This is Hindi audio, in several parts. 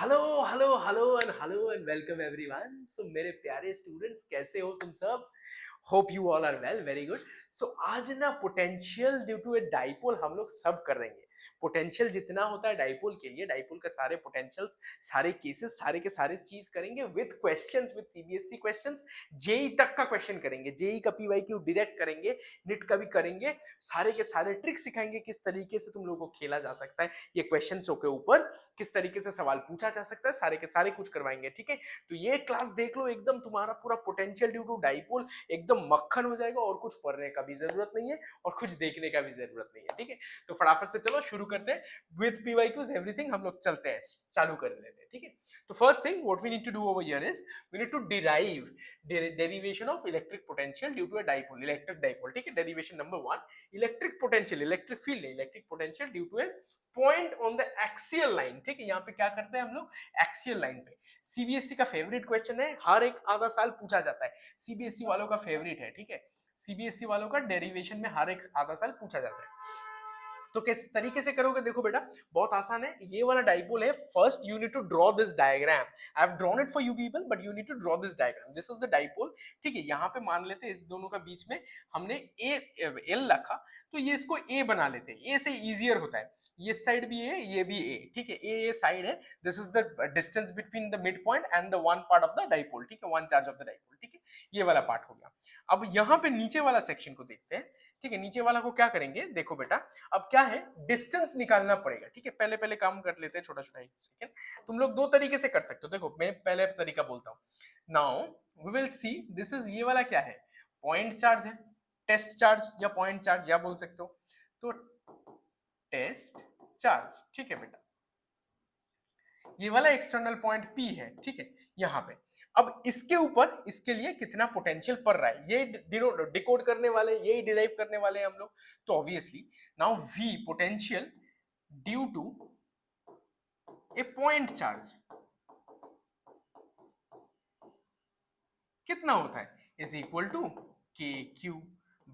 Hello hello hello and welcome everyone. So मेरे प्यारे स्टूडेंट्स, कैसे हो तुम सब? Hope you all are well, very good. So आज ना potential due to a dipole हम लोग सब कर रहेंगे। पोटेंशियल जितना होता है डाइपोल के लिए, डाइपोल का सारे पोटेंशियल्स, सारे केसेस, सारे के सारे चीज करेंगे with questions, with CBSE questions. JEE तक का क्वेश्चन करेंगे, जेई का पीवाईक्यू डायरेक्ट करेंगे, निट का भी करेंगे। सारे के सारे ट्रिक सिखाएंगे किस तरीके से तुम लोगों को खेला जा सकता है, ये क्वेश्चंस के ऊपर किस तरीके से सवाल पूछा जा सकता है, सारे के सारे कुछ करवाएंगे। ठीक है, तो ये क्लास देख लो, एकदम तुम्हारा पूरा पोटेंशियल ड्यू टू डाइपोल एकदम मक्खन हो जाएगा और कुछ पढ़ने का भी जरूरत नहीं है और कुछ देखने का भी जरूरत नहीं है। ठीक है, तो फटाफट से चलो शुरू करते हैं विद पीवाईक्यूज एवरीथिंग। हम लोग चलते हैं, चालू कर लेते हैं। ठीक है, तो first thing what we need to do over here is we need to derive derivation of electric potential due to a dipole, electric dipole. ठीक है, derivation number 1, electric potential, electric field, electric potential due to a point on the axial line. ठीक है, यहाँ पे क्या करते हैं हम लोग, एक्सियल लाइन पे। सीबीएसई का फेवरेट क्वेश्चन है, हर एक आधा साल पूछा जाता है, सीबीएसई वालों का फेवरेट है। ठीक है, सीबीएसई वालों का डेरिवेशन में हर एक आधा साल पूछा जाता है। तो किस तरीके से करोगे, देखो बेटा बहुत आसान है। ये वाला डाइपोल है, first you need to draw this diagram. I have drawn it for you people but you need to draw this diagram. This is the dipole. ठीक है, यहाँ पे मान लेते हैं इस दोनों का बीच में हमने ए एल रखा, तो ये इसको ए बना लेते हैं, ए से इजियर होता है। ये साइड भी ए, ये भी ए। ठीक है, ए साइड है। This is the distance between the mid point and the one part of the dipole. ठीक है, one charge of the dipole. ठीक है, ये वाला पार्ट हो गया। अब यहाँ पे नीचे वाला सेक्शन को देखते हैं। ठीक है, नीचे वाला को क्या करेंगे, देखो बेटा अब क्या है, डिस्टेंस निकालना पड़ेगा। ठीक है, पहले पहले काम कर लेते हैं छोटा छोटा, एक सेकेंड। तुम लोग दो तरीके से कर सकते हो, देखो मैं पहले तरीका बोलता हूँ। Now we will see, this is, ये वाला क्या है, पॉइंट चार्ज है, टेस्ट चार्ज या पॉइंट चार्ज या बोल सकते हो। तो टेस्ट चार्ज, ठीक है बेटा, ये वाला एक्सटर्नल पॉइंट पी है। ठीक है, यहाँ पे अब इसके ऊपर इसके लिए कितना पोटेंशियल पड़ रहा है, ये डिकोड करने वाले, यही डिराइव करने वाले हैं हम लोग। तो obviously now we potential due to a point charge कितना होता है, इज इक्वल टू के क्यू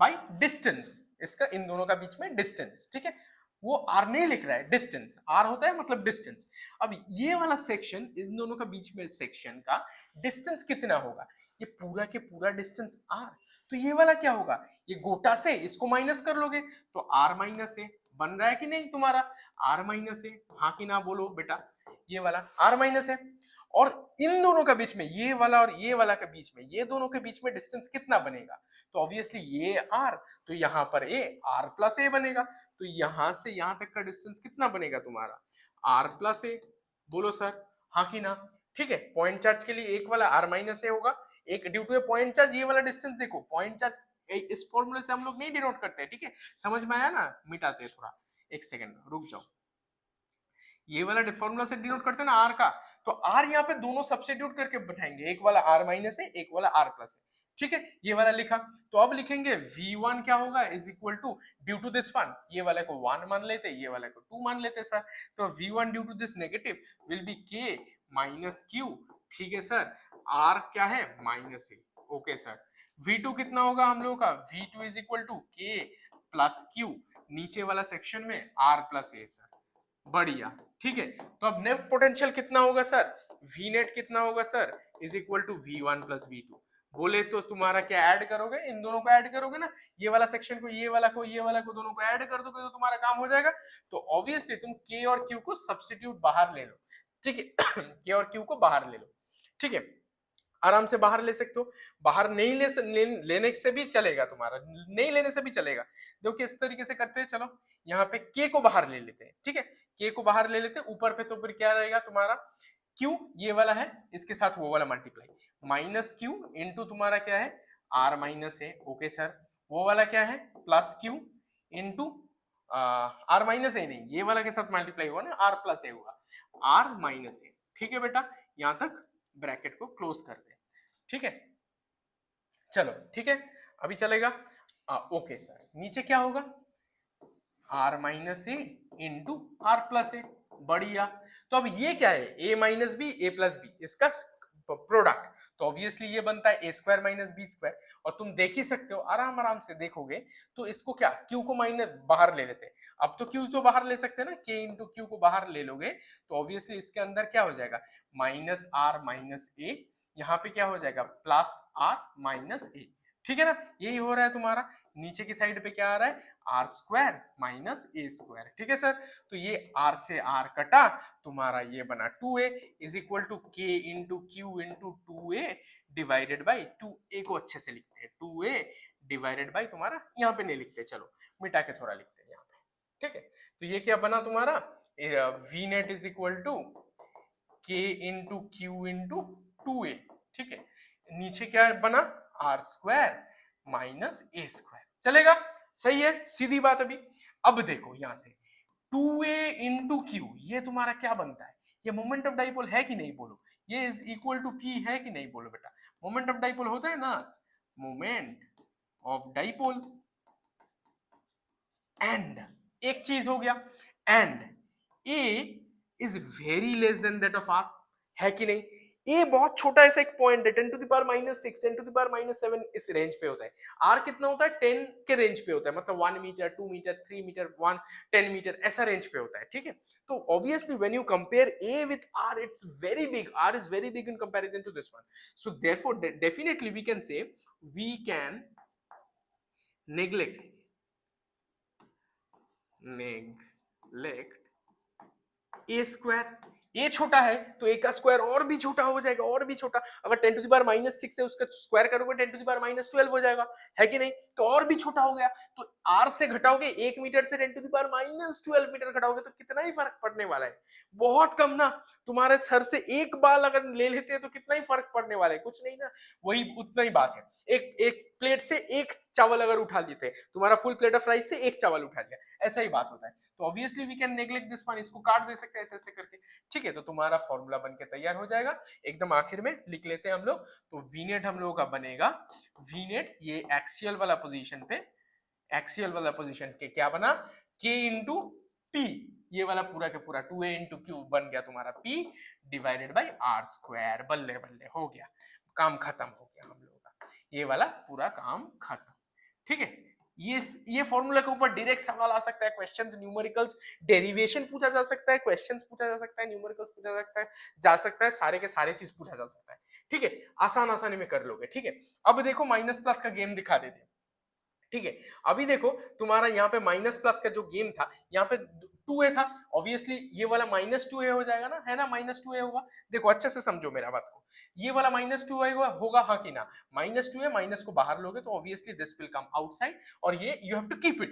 बाई डिस्टेंस, इसका इन दोनों का बीच में डिस्टेंस। ठीक है, वो आर नहीं लिख रहा है, डिस्टेंस आर होता है मतलब डिस्टेंस। अब ये वाला सेक्शन, इन दोनों का बीच में सेक्शन का डिस्टेंस कितना होगा, ये पूरा के पूरा डिस्टेंस आर। तो ये वाला क्या होगा, ये गोटा से इसको माइनस कर लोगे तो आर माइनस ए बन रहा है कि नहीं तुम्हारा, आर माइनस ए, हाँ कि ना बोलो बेटा, ये वाला आर माइनस है। और इन दोनों का बीच में, ये वाला और ये वाला के बीच में, ये दोनों के बीच में डिस्टेंस कितना बनेगा, तो ऑब्वियसली ये आर, तो यहां पर ए, आर प्लस ए बनेगा। तो यहां से यहां तक का डिस्टेंस कितना बनेगा तुम्हारा, आर प्लस ए। बोलो सर हाँ कि ना। ठीक है, पॉइंट चार्ज के लिए एक वाला आर माइनस ए होगा, एक due to a point charge, ये वाला डिस्टेंस देखो, पॉइंट चार्ज इस फॉर्मूले से हम लोग नहीं डिनोट करते हैं। ठीक है, समझ में आया ना, मिटाते हैं थोड़ा, एक सेकेंड रुक जाओ। ये वाला फॉर्मूला से डिनोट करते हैं ना आर का, तो आर यहाँ पे दोनों सब्स्टिट्यूट करके बैठाएंगे, एक वाला आर माइनस है, एक वाला आर प्लस है। ठीक है, ये वाला लिखा, तो अब लिखेंगे v1 क्या होगा, is equal to due to this one, ये वाले को 1 मान लेते, ये वाले को 2 मान लेते सर। तो v1 due to this negative will be k minus q. ठीक है सर, r क्या है minus A. Okay sir, v2 कितना होगा हम लोगों का, v2 is equal to k plus q, नीचे वाला सेक्शन में r प्लस ए सर, बढ़िया। ठीक है, तो अब नेट पोटेंशियल कितना होगा सर, वी नेट कितना होगा sir, is equal to v1 plus v2। बोले तो तुम्हारा क्या ऐड करोगे, इन दोनों को ऐड करोगे ना, ये वाला सेक्शन को, ये वाला को, ये वाला को, दोनों को ऐड कर दोगे तो तुम्हारा काम हो जाएगा। तो ऑब्वियसली तुम k और q को सब्स्टिट्यूट बाहर ले लो। ठीक है, k और q को बाहर ले लो। ठीक है, आराम से बाहर ले सकते हो, बाहर नहीं लेने से भी चलेगा तुम्हारा, नहीं लेने से भी चलेगा। देखो किस तरीके से करते हैं, चलो यहाँ पे k को बाहर ले लेते हैं। ठीक है, k को बाहर ले लेते हैं, ऊपर पे तो फिर क्या रहेगा तुम्हारा, q ये वाला है, इसके साथ वो वाला मल्टीप्लाई, माइनस q इंटू तुम्हारा क्या है, r minus A. Okay sir, वो वाला क्या है, plus q into r minus A, नहीं ये वाला के साथ मल्टीप्लाई हुआ ना, r प्लस ए होगा, r माइनस ए। ठीक है बेटा, यहां तक ब्रैकेट को क्लोज कर दे। ठीक है, चलो ठीक है, अभी चलेगा। ओके सर, नीचे क्या होगा, r minus a into r plus a, बढ़िया। तो अब ये क्या है, a minus b, a plus b, इसका प्रोडक्ट, तो ऑब्वियसली ये बनता है a square minus B square. और तुम देख ही सकते हो, आराम आराम से देखोगे तो इसको क्या, क्यू को माइनस बाहर ले लेते हैं। अब तो क्यू तो बाहर ले सकते हैं ना, के इंटू क्यू को बाहर ले लोगे तो ऑब्वियसली इसके अंदर क्या हो जाएगा, माइनस आर माइनस ए, यहाँ पे क्या हो जाएगा प्लस आर माइनस ए। ठीक है ना, यही हो रहा है तुम्हारा। नीचे की साइड पे क्या आ रहा है, आर स्क्वायर माइनस ए स्क्वायर। ठीक है सर, तो ये आर से आर कटा, तुम्हारा ये बना 2a is equal to k into q into 2a divided by 2a को अच्छे से लिखते हैं, 2a डिवाइडेड बाई तुम्हारा, यहाँ पे नहीं लिखते, चलो मिटा के थोड़ा लिखते हैं यहाँ पे। ठीक है, तो ये क्या बना तुम्हारा, V net is equal to k into q into 2a। ठीक है, नीचे क्या बना, आर स्क्वायर माइनस ए स्क्वायर। चलेगा, सही है, सीधी बात। अभी अब देखो यहां से 2a इंटू क्यू, ये तुम्हारा क्या बनता है, ये मोमेंट ऑफ डाइपोल है कि नहीं, बोलो। ये इज इक्वल टू पी है कि नहीं, बोलो बेटा। मोमेंट ऑफ डाइपोल होता है ना, मोमेंट ऑफ डाइपोल। एंड एक चीज हो गया, and a is very less than that of r, है कि नहीं। ए बहुत छोटा ऐसा एक पॉइंट है, 10 to the power minus 6, 10 to the power minus 7 इस रेंज पे होता है। आर कितना होता है, 10 के रेंज पे होता है, मतलब 1 मीटर 2 मीटर 3 मीटर 10 मीटर ऐसा रेंज पे होता है। ठीक है, तो obviously when you compare a with r, it's very big, r is very big in comparison to this one. So therefore definitely we can say, we can neglect a square. A छोटा है तो ए का स्क्वायर और भी छोटा हो जाएगा, और भी छोटा। अगर 10 टू द पावर माइनस 6 है, उसका स्क्वायर करोगे 10 टू द पावर माइनस 12 हो जाएगा, है कि नहीं, तो और भी छोटा हो गया। तो आर से घटाओगे 1 मीटर से 10 to the power minus 12 metre घटाओगे तो कितना ही फर्क पड़ने वाला है, बहुत कम ना। तुम्हारे सर से एक बाल अगर ले लेते हैं तो कितना ही फर्क पड़ने वाला है, कुछ नहीं ना, वही उतना ही बात है। एक प्लेट से एक चावल अगर उठा लेते हैं, तुम्हारा फुल प्लेट ऑफ राइस से एक चावल उठा लिया, ऐसा ही बात होता है। तो obviously we can neglect this one, इसको काट दे सकते हैं ऐसे ऐसे करके। ठीक है, तो तुम्हारा फॉर्मूला बन के तैयार हो जाएगा। एकदम आखिर में लिख लेते हैं हम लोग, तो वी नेट हम लोगों का बनेगा, वी नेट ये एक्सियल वाला पोजीशन पे, एक्सियल वाला पोजीशन के क्या बना, के इंटू पी, ये वाला पूरा का पूरा 2a इंटू क्यू बन गया तुम्हारा p divided by are square. बल्ले बल्ले हो गया, काम खत्म हो गया हम लोगों का, ये वाला पूरा काम खत्म। ठीक है, ये फॉर्मूला के ऊपर डायरेक्ट सवाल आ सकता है, क्वेश्चंस, न्यूमेरिकल्स, डेरिवेशन पूछा जा सकता है, क्वेश्चंस पूछा जा सकता है, न्यूमेरिकल्स पूछा जा सकता है, सारे के सारे चीज पूछा जा सकता है। ठीक है, आसान आसानी में कर लोगे। ठीक है, अब देखो माइनस प्लस का गेम दिखा देते हैं। ठीक है, अभी देखो तुम्हारा यहाँ पे माइनस प्लस का जो गेम था, यहाँ पे 2a था, ऑब्वियसली ये वाला माइनस 2a हो जाएगा ना, है ना, माइनस 2a होगा। देखो अच्छे से समझो मेरा बात को, ये वाला माइनस 2a होगा, हाँ कि ना, माइनस 2a, माइनस को बाहर लोगे तो obviously this will come outside, और ये you have to keep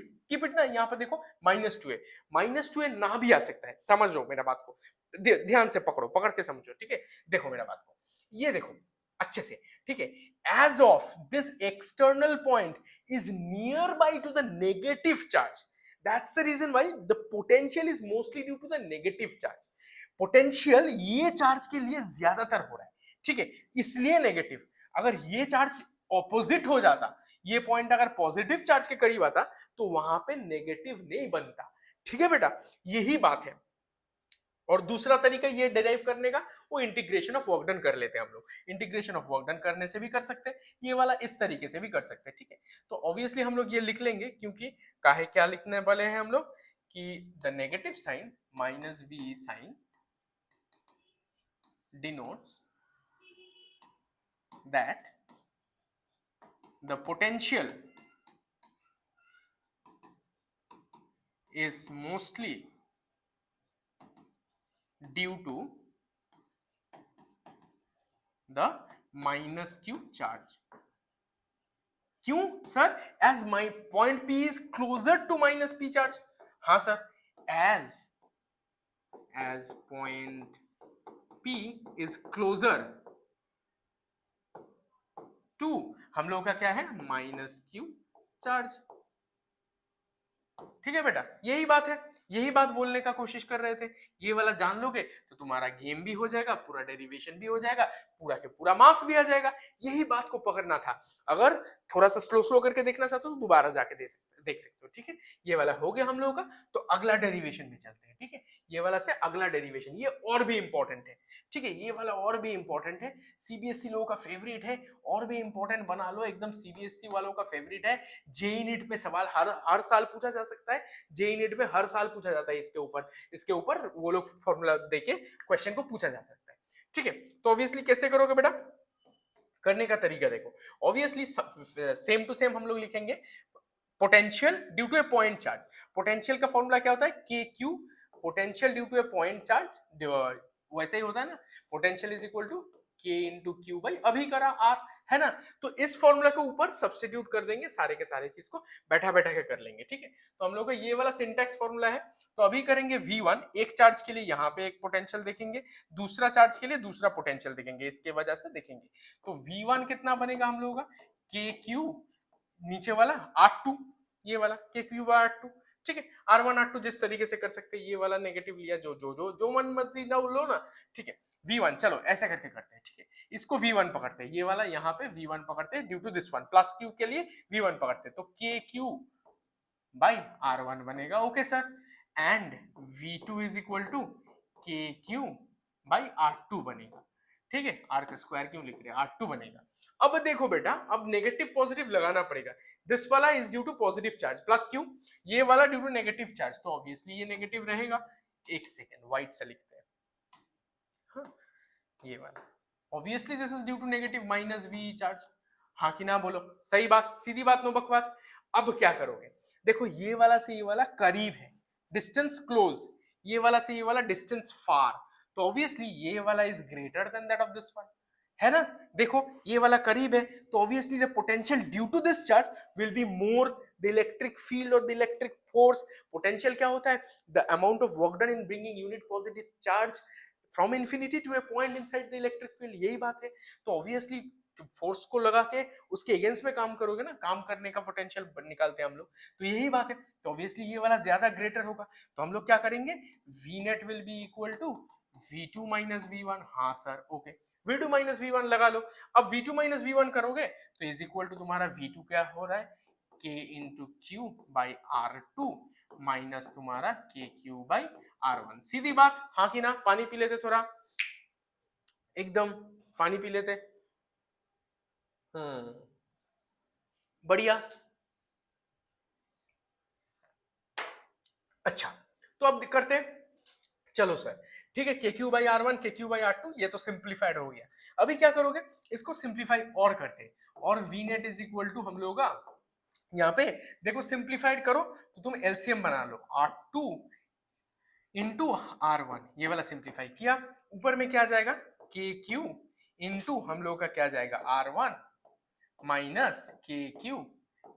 it ना। यहाँ पे देखो माइनस 2a ना भी आ सकता है, समझ लो मेरा बात को, ध्यान से पकड़ के समझो। ठीक है, देखो मेरा बात को, ये देखो अच्छे से। ठीक है, as of this external point is nearby to the negative charge, that's the reason why the potential is mostly due to the negative charge। Potential ये चार्ज के लिए ज्यादातर हो रहा है, ठीक है, इसलिए नेगेटिव। अगर ये चार्ज ऑपोजिट हो जाता, ये पॉइंट अगर पॉजिटिव चार्ज के करीब आता तो वहां पे नेगेटिव नहीं बनता। ठीक है बेटा, यही बात है। और दूसरा तरीका ये डिराइव करने का, वो इंटीग्रेशन ऑफ वर्क डन कर लेते हैं हम लोग। इंटीग्रेशन ऑफ वर्क डन करने से भी कर सकते हैं, ये वाला इस तरीके से भी कर सकते हैं। ठीक है, तो ऑब्वियसली हम लोग ये लिख लेंगे, क्योंकि काहे क्या लिखने वाले हैं हम लोग कि the negative sign minus b sign denotes that the potential is mostly due to the minus q charge। क्यों sir? as my point p is closer to minus p charge। हाँ sir, as point p is closer to, हम लोगों का क्या है, माइनस q चार्ज। ठीक है बेटा, यही बात है, यही बात बोलने का कोशिश कर रहे थे। ये वाला जान लोगे तो तो तुम्हारा गेम भी हो जाएगा, पूरा डेरिवेशन भी हो जाएगा, पूरा के पूरा मार्क्स भी आ जाएगा। यही बात को पकड़ना था। अगर थोड़ा सा स्लो स्लो करके देखना चाहते हो तो दोबारा जाके देख सकते हो, ठीक है। ये वाला हो गया हम लोगों का। तो अगला डेरिवेशन में चलते हैं, ठीक है। ये वाला से अगला डेरिवेशन, ये और भी इंपॉर्टेंट है, ठीक है। ये वाला और भी इंपॉर्टेंट है, सीबीएसई लोगों का फेवरेट है, और भी इंपॉर्टेंट बना लो, एकदम सीबीएसई वालों का फेवरेट है। जेई नीट में सवाल हर साल पूछा जा सकता है, जेई नीट में हर साल पूछा जाता है। इसके ऊपर वो लोग फॉर्मूला देके क्वेश्चन को पूछा जा सकता है, ठीक है। तो ऑब्वियसली कैसे करोगे बेटा, करने का तरीका देखो। ऑब्वियसली सेम टू सेम हम लोग लिखेंगे potential due to a point charge. Potential का फॉर्मूला क्या होता है, k q, potential due to a point charge, वैसे ही होता है ना, potential is equal to k into q by अभी करा आर, है ना। तो इस फॉर्मूला के ऊपर सब्स्टिट्यूट कर देंगे, सारे के सारे चीज को बैठा बैठा के कर लेंगे, ठीक है। तो हम लोग का ये वाला सिंटैक्स फॉर्मूला है। तो अभी करेंगे V1, एक चार्ज के लिए यहाँ पे एक पोटेंशियल देखेंगे, दूसरा चार्ज के लिए दूसरा पोटेंशियल देखेंगे, इसके वजह से देखेंगे। तो V1 कितना बनेगा हम लोगों का, के क्यू, नीचे वाला R2, ये वाला के क्यू बाय R2, ठीक है। R1 R2 जिस तरीके से कर सकते हैं, ये वाला नेगेटिव लिया, जो मन मर्जी ना लो ना, ठीक है। V1 चलो ऐसा करके करते हैं, ठीक है। इसको V1 पकड़ते हैं, ये वाला यहाँ पे V1 पकड़ते हैं due to this one, plus q के लिए V1 पकड़ते हैं, तो के क्यू बाई R1 बनेगा, okay sir. And V2 is equal to के क्यू बाई R2 बनेगा, ठीक है। R का स्क्वायर क्यों लिख रहे हैं, R2 बनेगा। अब देखो बेटा, अब नेगेटिव पॉजिटिव लगाना पड़ेगा। दिस वाला is due to positive charge plus q, ये वाला ड्यू टू नेगेटिव चार्ज, तो ऑब्वियसली ये नेगेटिव रहेगा। एक सेकेंड व्हाइट से लिखते हैं, हाँ, ये वाला obviously this is due to negative minus V charge, हाँ कि ना बोलो, सही बात, सीधी बात, नो बकवास। अब क्या करोगे, देखो ये वाला से ये वाला करीब है, डिस्टेंस क्लोज, ये वाला से ये वाला डिस्टेंस फार, तो ऑब्वियसली ये वाला is greater than that of this one, है ना। देखो ये वाला करीब है, तो obviously the potential due to this charge will be more the electric field और द इलेक्ट्रिक फोर्स। पोटेंशियल क्या होता है, the amount of work done in bringing unit positive charge from infinity to a point inside the electric field, यही बात है। तो ऑब्वियसली फोर्स को लगा के उसके अगेंस्ट में काम करोगे ना, काम करने का पोटेंशियल निकालते हैं हम लोग, तो यही बात है। तो ऑब्वियसली ये वाला ज्यादा ग्रेटर होगा, तो हम लोग क्या करेंगे, V net will be equal to V2 minus V1, हाँ sir, okay. V2 minus V1 लगा लो। अब V2 माइनस V1 करोगे तो इज इक्वल टू तुम्हारा V2 क्या हो रहा है, K into q by R2 minus तुम्हारा के क्यू बाई R1, सीधी बात, हाँ कि ना। पानी पी लेते थोड़ा, एकदम पानी पी लेते, बढ़िया। अच्छा, तो अब करते हैं, चलो सर, ठीक है। के क्यू बाई R1, के क्यू बाई R2, ये तो सिंप्लीफाइड हो गया। अभी क्या करोगे, इसको सिंप्लीफाई और करते हैं, और V net is equal to हम लोग यहाँ पे देखो, सिंप्लीफाइड करो तो तुम एलसीएम बना लो, R2 इंटू R1, ये वाला सिंप्लीफाई किया, ऊपर में क्या जाएगा, के क्यू इंटू हम लोग का क्या जाएगा, R1 माइनस के क्यू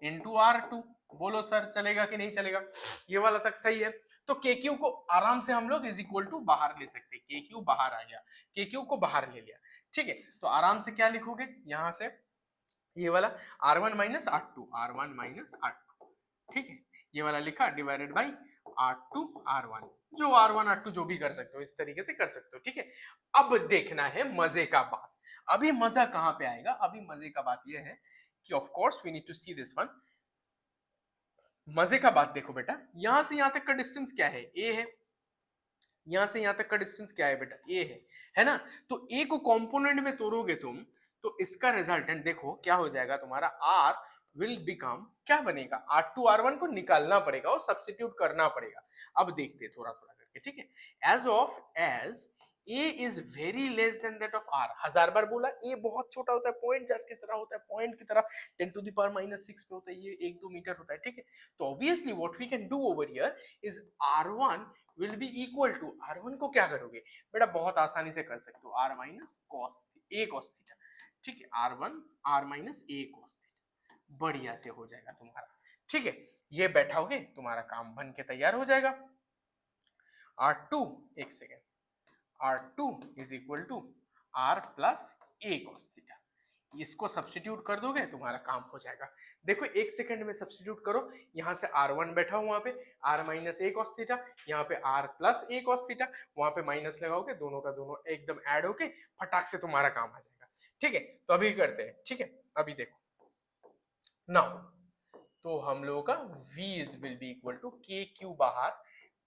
इंटू R2। बोलो सर चलेगा कि नहीं चलेगा, ये वाला तक सही है। तो के क्यू को आराम से हम लोग इज इक्वल टू बाहर ले सकते हैं, के क्यू बाहर आ गया, के क्यू को बाहर ले लिया, ठीक है। तो आराम से क्या लिखोगे यहां से, ये वाला R1 minus R2, R1 minus R2, ठीक है। ये वाला लिखा डिवाइडेड बाई R2 R1, जो R1 R2 जो भी कर सकते हो, इस तरीके से कर सकते हो, ठीक है। अब देखना है मजे का बात, अभी मजा कहां पे आएगा, अभी मजे का बात ये है कि of course we need to see this one. मजे का बात देखो बेटा, यहां से यहां तक का डिस्टेंस क्या है, ए है, यहां से यहां तक का डिस्टेंस क्या है बेटा, ए है ना। तो ए को कंपोनेंट में तोड़ोगे तुम, तो इसका रिजल्टेंट देखो क्या हो जाएगा तुम्हारा, आर विल बिकम, क्या बनेगा, R2 R1 को निकालना पड़ेगा और सब्स्टिट्यूट करना पड़ेगा। अब देखते हैं थोड़ा थोड़ा करके, ठीक है। As of as A is very less than that of R, 1000 बार बोला, A बहुत छोटा होता है, पॉइंट चार्ज की तरह होता है, पॉइंट की तरह 10 टू द पावर माइनस 6 पे होता है, ये 1-2 मीटर होता है, ठीक है। तो obviously what we can do over here is R1 will be equal to, R1 को क्या करोगे बेटा, बहुत आसानी से कर सकते हो, R minus cos A cos theta, ठीक है। R1 R minus A cos theta, बढ़िया से हो जाएगा तुम्हारा, ठीक है। ये बैठाओगे तुम्हारा काम बन के तैयार हो जाएगा। R2, एक second, R2 is equal to R plus A cos theta, इसको सब्स्टिट्यूट कर दोगे तुम्हारा काम हो जाएगा। देखो 1 सेकंड में सब्स्टिट्यूट करो, यहाँ से r1 बैठा हो वहां पे r minus a cos theta, यहाँ पे r plus a cos theta, वहां पे माइनस लगाओगे, दोनों का दोनों एकदम ऐड होके फटाक से तुम्हारा काम आ जाएगा। ठीक है, तो अभी करते हैं। ठीक है, अभी देखो नाउ, तो हम लोगों का v is will be equal to के क्यू बाहर।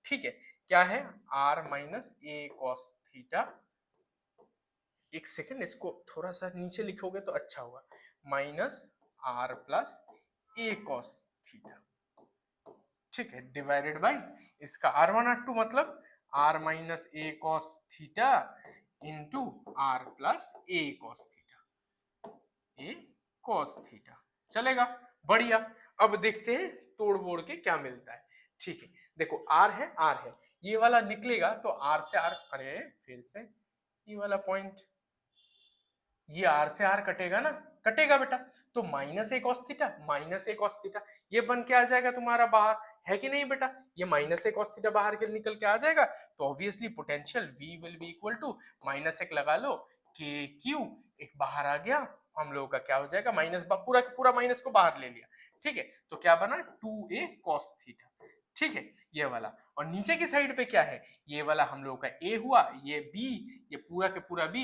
ठीक है, क्या है r minus a cos theta. 1 second, इसको थोड़ा सा नीचे लिखोगे तो अच्छा होगा, minus r plus a cos theta. ठीक है, डिवाइडेड बाई इसका r1 r2 मतलब r minus a cos theta into r plus a cos theta, a cos theta. चलेगा, बढ़िया। अब देखते हैं तोड़ बोड़ के क्या मिलता है। ठीक है, देखो r है, ये वाला निकलेगा तो r से r, अरे फिर से ये वाला पॉइंट, ये r से r कटेगा ना, कटेगा बेटा, तो माइनस ए cos थीटा, माइनस ए cos थीटा, ये बन के आ जाएगा तुम्हारा बाहर, है कि नहीं बेटा, ये माइनस ए cos थीटा बाहर के निकल के आ जाएगा, तो obviously potential v will be equal to minus एक लगा लो के क्यू, एक बाहर आ गया, हम लोगों का क्या हो जाएगा, माइनस पूरा पूरा माइनस को बाहर ले लिया। ठीक है, तो क्या बना 2a cos थीटा। ठीक है, ये वाला, और नीचे की साइड पे क्या है, ये वाला हम लोगों का a हुआ, ये b, ये पूरा के पूरा b,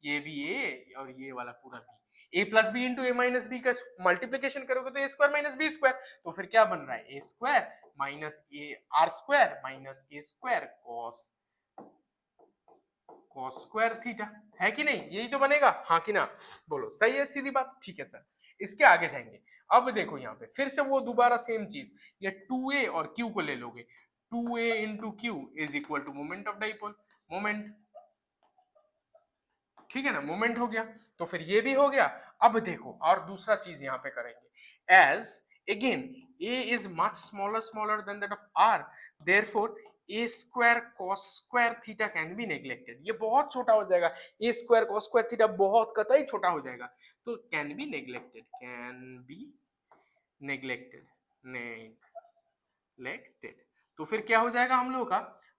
ये भी a और ये वाला पूरा b, a plus B into A minus B का मल्टीप्लीकेशन करोगे तो a square minus B square, तो फिर क्या बन रहा है a square minus A R square minus A square cos square theta, है कि नहीं, यही तो बनेगा, हाँ कि ना, बोलो सही है, सीधी बात। ठीक है सर, इसके आगे जाएंगे। अब देखो यहाँ पे फिर से वो दोबारा सेम चीज, ये 2a और q को ले लोगे, 2a into Q is equal to moment of dipole, moment. ठीक है ना, मोमेंट हो गया, तो फिर ये भी हो गया। अब देखो और दूसरा चीज यहाँ पे करेंगे, as again a is much smaller than that of r, therefore a square cos square theta can be neglected, ये बहुत छोटा हो जाएगा, a square cos square theta बहुत कतई छोटा हो जाएगा, तो can be neglected, तो फिर क्या हो जाएगा हम लोगों का,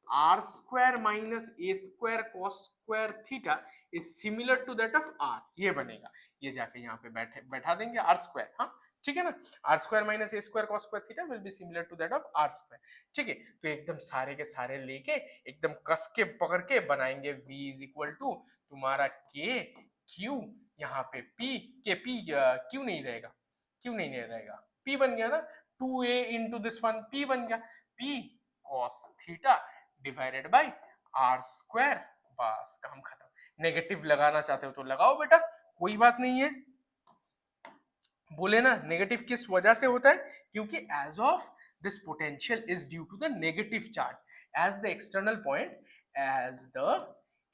R square minus A square cos square theta is similar to that of R, ये बनेगा, ये जाके यहाँ पे बैठा देंगे आर स्क्वायर, हाँ ठीक है ना, R square minus A square cos square theta will be similar to that of R square. ठीक है, तो एकदम सारे के सारे लेके एकदम कस के पकड़ के बनाएंगे v इज इक्वल टू तुम्हारा के क्यू, यहाँ पे p के p क्यू नहीं रहेगा, p बन गया ना, 2a into this one p बन गया, p cos theta divided by r square, बस काम खत्म। नेगेटिव लगाना चाहते हो तो लगाओ बेटा, कोई बात नहीं है। बोले ना नेगेटिव किस वजह से होता है, क्योंकि as of this potential is due to the negative charge, as the external point,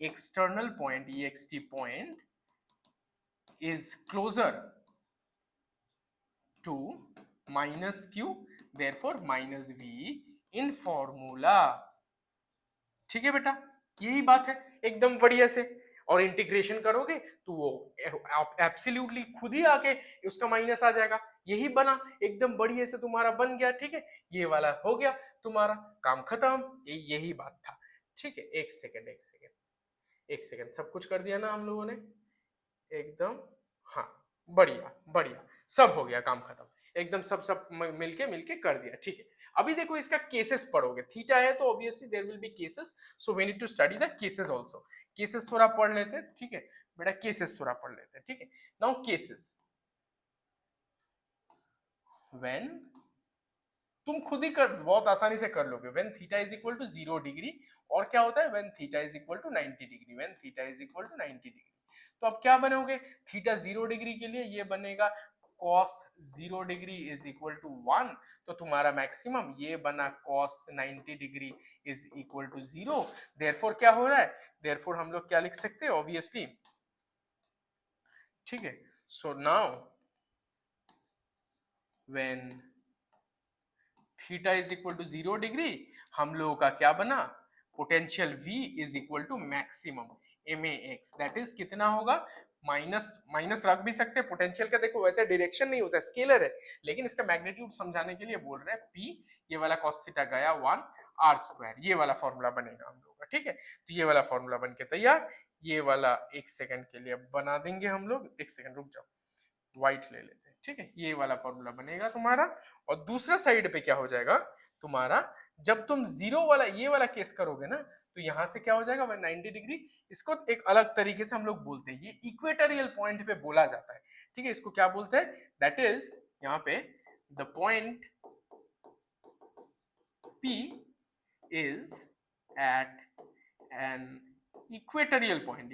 ext point is closer to minus q, therefore minus v in formula। ठीक है बेटा, यही बात है एकदम बढ़िया से, और इंटीग्रेशन करोगे तो वो एब्सोल्युटली खुद ही आके उसका माइनस आ जाएगा, यही बना एकदम बढ़िया से तुम्हारा बन गया। ठीक है, ये वाला हो गया तुम्हारा, काम खत्म, यही बात था। ठीक है, एक सेकंड, सब कुछ कर दिया ना हम लोगों ने एकदम, हाँ बढ़िया सब हो गया, काम खत्म एकदम, सब मिलके कर दिया। ठीक है, अभी देखो इसका केसेस पढ़ोगे, थीटा है तो obviously there will be cases, so we need to study the cases also. Cases थोड़ा पढ़ लेते हैं, ठीक है बेटा, केसेस थोड़ा पढ़ लेते हैं। ठीक है, नाउ केसेस, व्हेन, तुम खुद ही कर, बहुत आसानी से कर लोगे, when theta is equal to 0 degree, और क्या होता है when theta is equal to 90 degree, when theta is equal to 90 degree. तो अब क्या बनोगे, थीटा 0 डिग्री के लिए ये बनेगा cos 0 degree is equal to 1, तो तुम्हारा मैक्सिमम ये बना cos 90 degree is equal to 0। Therefore क्या हो रहा है, देयरफॉर हम लोग क्या लिख सकते हैं ऑब्वियसली, ठीक है, so now when theta is equal to 0 degree, हम लोगों का क्या बना, potential v is equal to maximum max, that is कितना होगा, माइनस रख भी सकते हैं पोटेंशियल का, देखो वैसे डायरेक्शन नहीं होता, स्केलर है, लेकिन इसका मैग्नीट्यूड समझाने के लिए बोल रहे हैं p, ये वाला cos थीटा गया 1, आर स्क्वायर, ये वाला फॉर्मूला बनेगा हम लोग का, ठीक है। तो ये वाला फॉर्मूला बन के तैयार। ये वाला एक सेकंड के लिए बना देंगे हम लोग, एक सेकंड रुक जाओ, व्हाइट ले लेते हैं, ठीक है। ये वाला फॉर्मूला बनेगा तुम्हारा, और दूसरा साइड पे क्या हो जाएगा तुम्हारा, जब तुम जीरो वाला ये वाला केस करोगे ना, तो यहां से क्या हो जाएगा 90 डिग्री। इसको एक अलग तरीके से हम लोग बोलते हैं, ये इक्वेटोरियल पॉइंट पे बोला जाता है, ठीक है। इसको क्या बोलते हैं, दैट इज यहाँ पे the point P is at an equatorial point,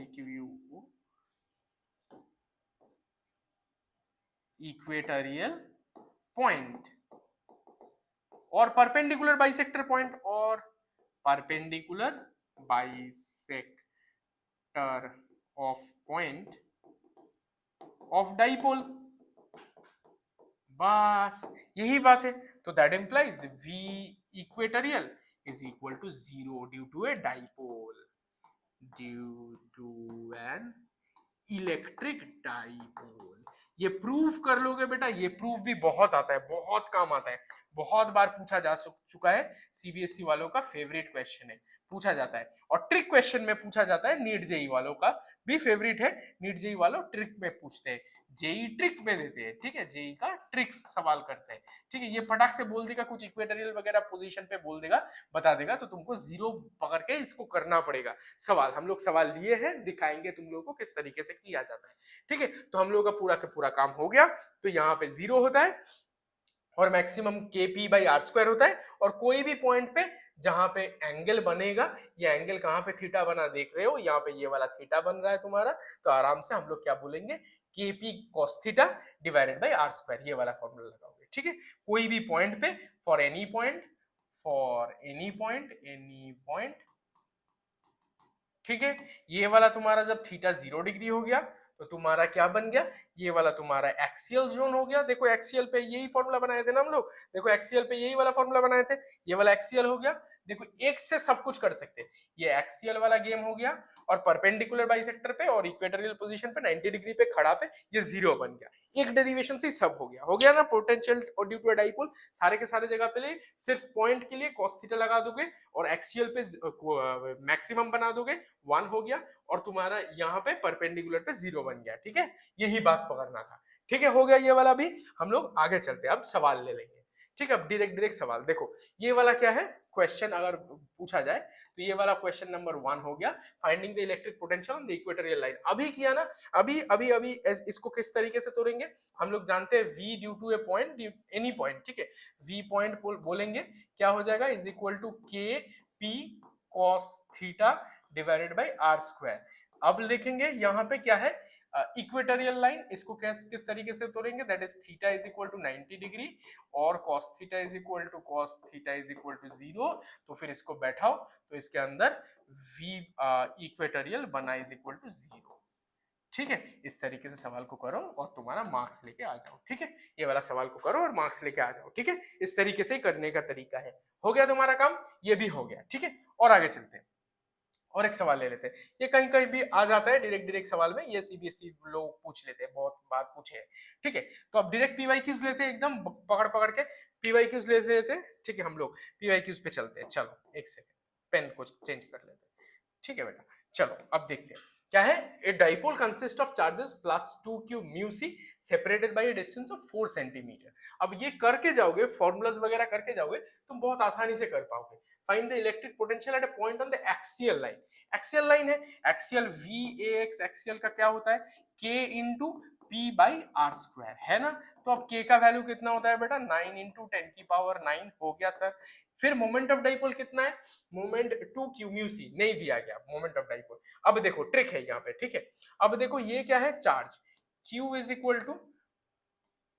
equatorial point, और परपेंडिकुलर बाइसेक्टर पॉइंट, और perpendicular bisector of point of dipole. बस यही बात है। तो that implies V equatorial is equal to 0 due to a dipole, due to an electric dipole. ये प्रूफ कर लोगे बेटा, ये प्रूफ भी बहुत आता है, बहुत काम आता है, बहुत बार पूछा जा चुका है, सीबीएसई वालों का फेवरेट क्वेश्चन है, पूछा जाता है। और ट्रिक क्वेश्चन में पूछा जाता है, नीट जेई वालों का भी फेवरेट है, नीट जेई वालों ट्रिक में पूछते हैं, जेई ट्रिक में देते हैं, ठीक है, जेई का ट्रिक सवाल करते हैं, ठीक है। ये फटाक से बोल देगा कुछ इक्वेटोरियल वगैरह पोजीशन पे बोल देगा, बता देगा, तो तुमको जीरो पकड़ के इसको करना पड़ेगा सवाल। हम लोग सवाल लिए हैं, दिखाएंगे तुम लोगों को किस तरीके से किया जाता है, ठीक है। तो हम लोग का पूरा काम हो गया। तो यहाँ पे जीरो होता है, और मैक्सिमम के पी बाई आर स्क्वायर होता है, और कोई भी पॉइंट पे जहां पे एंगल बनेगा, ये एंगल कहां पे थीटा बना देख रहे हो, यहाँ पे ये वाला थीटा बन रहा है तुम्हारा, तो आराम से हम लोग क्या बोलेंगे, K P cos theta divided by are square, ये वाला फॉर्मूला लगाओगे, ठीक है। कोई भी पॉइंट पे, for any point, any point, ठीक है। ये वाला तुम्हारा जब थीटा 0 डिग्री हो गया, तो तुम्हारा क्या बन गया, ये वाला तुम्हारा एक्सियल जोन हो गया। देखो एक्सियल पे यही फॉर्मूला बनाए थे ना हम लोग, देखो एक्सियल पे यही वाला फॉर्मूला बनाए थे, ये वाला एक्सियल हो गया। देखो एक से सब कुछ कर सकते हैं, ये एक्सियल वाला गेम हो गया, और परपेंडिकुलर बाइसेक्टर पे और इक्वेटोरियल पोजीशन पे 90 डिग्री पे खड़ा पे ये जीरो बन गया, एक डेरिवेशन से सब हो गया ना। पोटेंशियल और ड्यू टू डाइपोल सारे के सारे जगह पे सिर्फ पॉइंट के लिए cos थीटा लगा दोगे, और एक्सियल पे मैक्सिमम बना दोगे, 1 हो गया, और तुम्हारा यहाँ पे परपेंडिकुलर पे 0 बन गया, ठीक है। यही बात पकड़ना था, ठीक है। हो गया ये वाला भी। हम लोग आगे चलते हैं, अब सवाल ले लेंगे, ठीक है। अब डायरेक्ट सवाल देखो, ये वाला क्या है क्वेश्चन, अगर पूछा जाए तो ये वाला क्वेश्चन नंबर 1 हो गया, finding the electric potential on the equatorial line. अभी किया ना, अभी इसको किस तरीके से तोड़ेंगे, हम लोग जानते हैं V due to a point, any point, ठीक है। V पॉइंट बोलेंगे, क्या हो जाएगा, is equal to K P cos theta divided by are square. अब लिखेंगे यहाँ पे क्या है, इक्वेटोरियल लाइन, इसको किस तरीके से तोड़ेंगे, that is theta is equal to 90 degree, और cos theta is equal to 0। तो फिर इसको बैठाओ, तो इसके अंदर v इक्वेटोरियल बना इज इक्वल टू 0, ठीक है। इस तरीके से सवाल को करो और तुम्हारा मार्क्स लेके आ जाओ, ठीक है। ये वाला सवाल को करो और मार्क्स लेके आ जाओ, ठीक है। इस तरीके से करने का तरीका है। हो गया तुम्हारा काम, ये भी हो गया, ठीक है। और आगे चलते हैं, और एक सवाल ले लेते हैं। ये कहीं कहीं भी आ जाता है डायरेक्ट सवाल में, ये सीबीएसई लोग पूछ लेते हैं, बहुत बार पूछे हैं, ठीक है। तो अब डायरेक्ट पीवाईक्यूज लेते हैं, एकदम पकड़ के पीवाईक्यूज लेते हैं, ठीक है। हम लोग पीवाईक्यूज पे चलते हैं, चलो एक सेकंड, पेन को चेंज कर लेते हैं, ठीक है बेटा। चलो अब देखते हैं क्या है। A dipole consist of charges plus 2q mu C separated by a distance of 4 centimetre. अब ये करके जाओगे, फॉर्मूलाज वगैरह करके जाओगे, तुम बहुत आसानी से कर पाओगे। Find the electric potential at a point on the axial line. Axial line है, एक्सियल VAX, एक्सियल का क्या होता है, K into P by are square, है ना। तो अब K का वैल्यू कितना होता है बेटा, 9 इंटू 10 की पावर 9 हो गया सर। फिर मोमेंट ऑफ डाइपोल कितना है, मोमेंट 2q म्यू सी, नहीं दिया गया मोमेंट ऑफ डाइपोल। अब देखो ट्रिक है यहाँ पे, ठीक है। अब देखो ये क्या है, charge q is equal to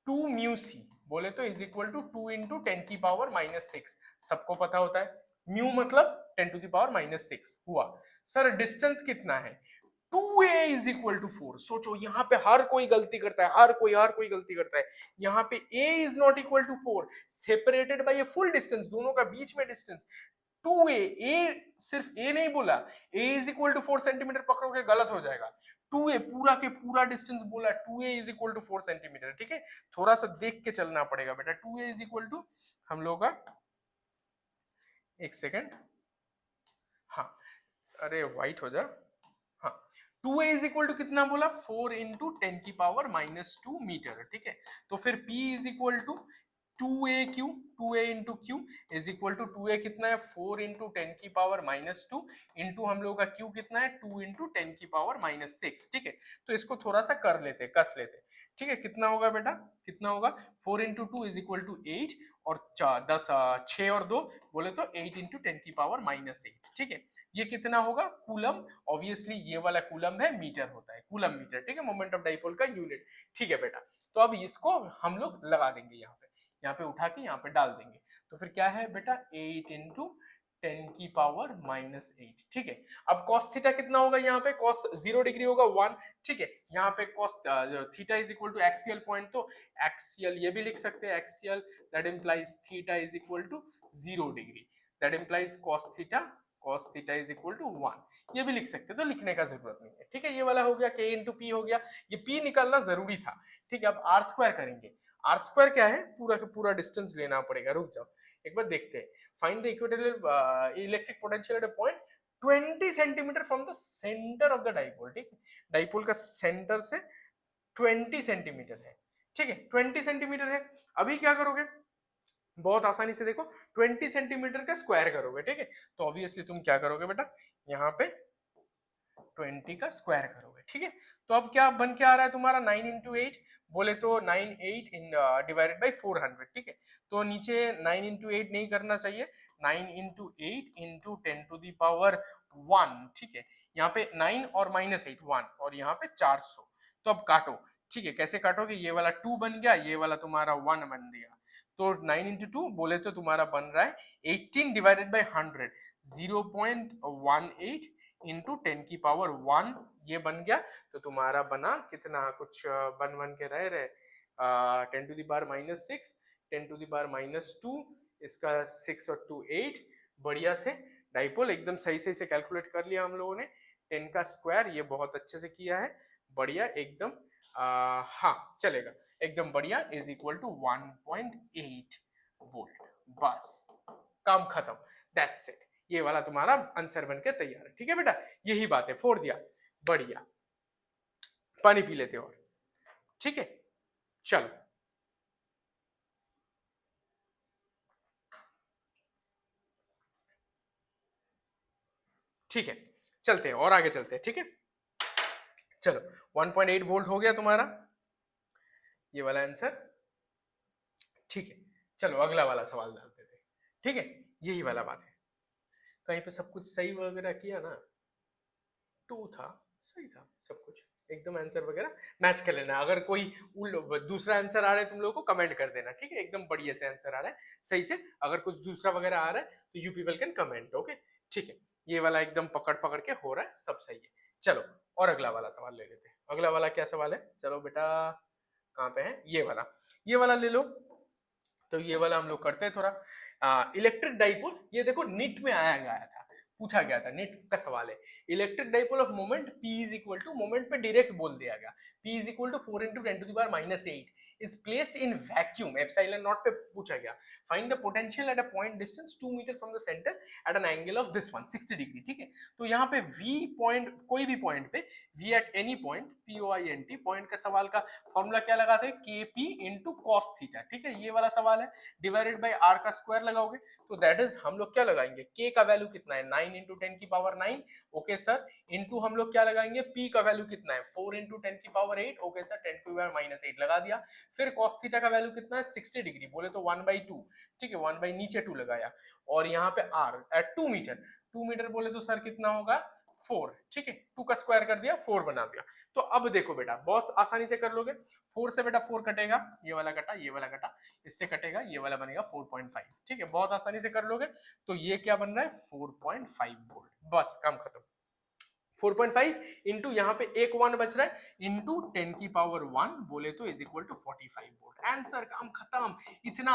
2 mu C, बोले तो इज इक्वल टू 2 इंटू 10 की पावर -6, सबको पता होता है म्यू मतलब 10 टू दी पावर -6 हुआ। सर डिस्टेंस कितना है, 2a इज इक्वल टू 4। सोचो यहाँ पे हर कोई गलती करता है, हर कोई गलती करता है। यहाँ पे a is not equal to 4, separated by a full distance, दोनों का बीच में डिस्टेंस 2a, a सिर्फ a नहीं बोला, a is equal to 4 centimetre पकड़ोगे गलत हो जाएगा। 2a पूरा के पूरा डिस्टेंस बोला, 2a is equal to 4 centimetre, ठीक है। थोड़ा सा देख के चलना पड़ेगा बेटा। 2a इज इक्वल टू हम लोग का एक सेकेंड, हाँ अरे व्हाइट हो जा, हाँ 2a इज इक्वल टू कितना बोला, 4 इंटू 10⁻⁻2 मीटर, ठीक है। तो फिर p is equal to 2a into Q is equal to 2a कितना है 4 इंटू 10⁻⁻2 इंटू हम लोग का q कितना है 2 इंटू 10⁻⁻6, ठीक है। तो इसको थोड़ा सा कर लेते, कस लेते, ठीक है। कितना होगा बेटा, कितना होगा, 4 इंटू 2 इज इक्वल टू 8 और 10 6 और 2 बोले तो 8 इंटू 10⁻⁻8, ठीक है। ये कितना होगा, कूलम, ऑब्वियसली ये वाला कूलम है, मीटर होता है, कूलम मीटर, ठीक है, मोमेंट ऑफ डाइपोल का यूनिट, ठीक है बेटा। तो अब इसको हम लोग लगा देंगे यहाँ पे उठा के यहाँ पे डाल देंगे। तो फिर क्या है बेटा, 8 इंटू 10⁻⁻8, ठीक है। अब cos थीटा कितना होगा, यहाँ पे cos 0 डिग्री होगा 1, ठीक है। यहाँ पे cos theta is equal to axial point, तो एक्सियल ये भी लिख सकते हैं, axial that implies theta is equal to 0 degree, that implies cos theta is equal to 1, ये भी लिख सकते हैं, तो लिखने का जरूरत नहीं है, ठीक है। ये वाला हो गया, k इंटू पी हो गया, ये p निकालना जरूरी था, ठीक है। अब आर स्क्वायर करेंगे, आर स्क्वायर क्या है, पूरा का पूरा डिस्टेंस लेना पड़ेगा, रुक जाओ एक बार देखते हैं। Find the equatorial electric potential at a point 20 centimetre from the centre of the dipole, ठीक है। डाइपोल का सेंटर से 20 सेंटीमीटर है, ठीक है, 20 सेंटीमीटर है। अभी क्या करोगे, बहुत आसानी से देखो, 20 सेंटीमीटर का स्क्वायर करोगे, ठीक है। तो ऑब्वियसली तुम क्या करोगे बेटा, यहाँ पे 20 का स्क्वायर करोगे, ठीक है। तो अब क्या बन के आ रहा है तुम्हारा, 9 इंटू 8 बोले तो 98 इन डिवाइडेड बाई 400, ठीक है। तो नीचे 9 इंटू 8 नहीं करना चाहिए, 9 into 8 into 10 to the power 1, ठीक है। यहाँ पे 9 और -8 1 और यहाँ पे 400। तो अब काटो, ठीक है, कैसे काटोगे, ये वाला 2 बन गया, ये वाला तुम्हारा 1 बन गया। तो 9 इंटू 2 बोले तो तुम्हारा बन रहा है 18 डिवाइडेड बाई 100, 0.18 इंटू 10 की पावर 1, ये बन गया। तो तुम्हारा बना कितना, कुछ बन के रहे 10 to the power -6, 10 to the power -2, इसका 6 और 2 8, बढ़िया से डाइपोल एकदम सही से कैलकुलेट कर लिया हम लोगों ने। 10 का स्क्वायर ये बहुत अच्छे से किया है, बढ़िया एकदम, हाँ चलेगा एकदम बढ़िया, इज इक्वल टू 1.8 वोल्ट, बस काम खत्म, दैट्स इट। ये वाला तुम्हारा आंसर बन के तैयार है, ठीक है बेटा, यही बात है, फोड़ दिया, बढ़िया। पानी पी लेते और, ठीक है, चलो ठीक है, चलते हैं और आगे चलते हैं, ठीक है। चलो 1.8 वोल्ट हो गया तुम्हारा ये वाला आंसर, ठीक है। चलो अगला वाला सवाल डालते थे, ठीक है, यही वाला बात है। कहीं पे सब कुछ सही वगैरह किया ना, 2 था, सही था सब कुछ, एकदम आंसर वगैरह मैच कर लेना। अगर कोई दूसरा आंसर आ रहा है तुम लोगों को कमेंट कर देना, ठीक है, एकदम बढ़िया से आंसर आ रहा है सही से। अगर कुछ दूसरा वगैरह आ रहा है तो you people can comment, okay, ठीक है। ये वाला एकदम पकड़ पकड़ के हो रहा है, सब सही है। चलो और अगला वाला सवाल ले लेते हैं। अगला वाला क्या सवाल है, चलो बेटा कहाँ पे है, ये वाला ले लो। तो ये वाला हम लोग करते हैं थोड़ा। इलेक्ट्रिक डाइपोल, ये देखो नीट में आया गया था, पूछा गया था, नीट का सवाल है। Electric dipole of moment P is equal to, moment पे डायरेक्ट बोल दिया गया, P is equal to 4 into 10 to the power -8 is placed in vacuum, epsilon naught पे पूछा गया। Find the potential at a point distance 2 metre from the centre at an angle of this one 60 degree, ठीक है। तो यहाँ पे V पॉइंट, कोई भी पॉइंट पे V at any point, POINT point का सवाल का फॉर्मूला क्या लगाते हैं, KP इंटू कॉस थीटा, ठीक है। ये वाला सवाल है, डिवाइडेड बाई R का स्क्वायर लगाओगे तो दैट इज, हम लोग क्या लगाएंगे, K का वैल्यू कितना है 9 इंटू 10 की पावर 9, ओके सर, इंटू हम लोग क्या लगाएंगे, P का वैल्यू कितना है 4 इंटू 10 की पावर 8, ओके सर, 10 की पावर -8 लगा दिया। फिर कॉस थीटा का वैल्यू कितना है 60 डिग्री, बोले तो 1/2, ठीक है, 1 बाई नीचे 2 लगाया, और यहाँ पे R एट 2 मीटर, 2 मीटर बोले तो सर कितना होगा 4, ठीक है, 2 का स्क्वायर कर दिया 4 बना दिया। तो अब देखो बेटा बहुत आसानी से कर लोगे, 4 से बेटा 4 कटेगा, ये वाला कटा, ये वाला कटा, इससे कटेगा, ये वाला बनेगा 4.5, ठीक है, बहुत आसानी से कर लोगे। तो ये क्या बन रहा है 4.5 वोल्ट, बस काम खत्म। 4.5 इंटू यहाँ पे एक 1 बच रहा है इंटू 10 की पावर 1 बोले तो is equal to 45 volt, answer, काम खत्म। इतना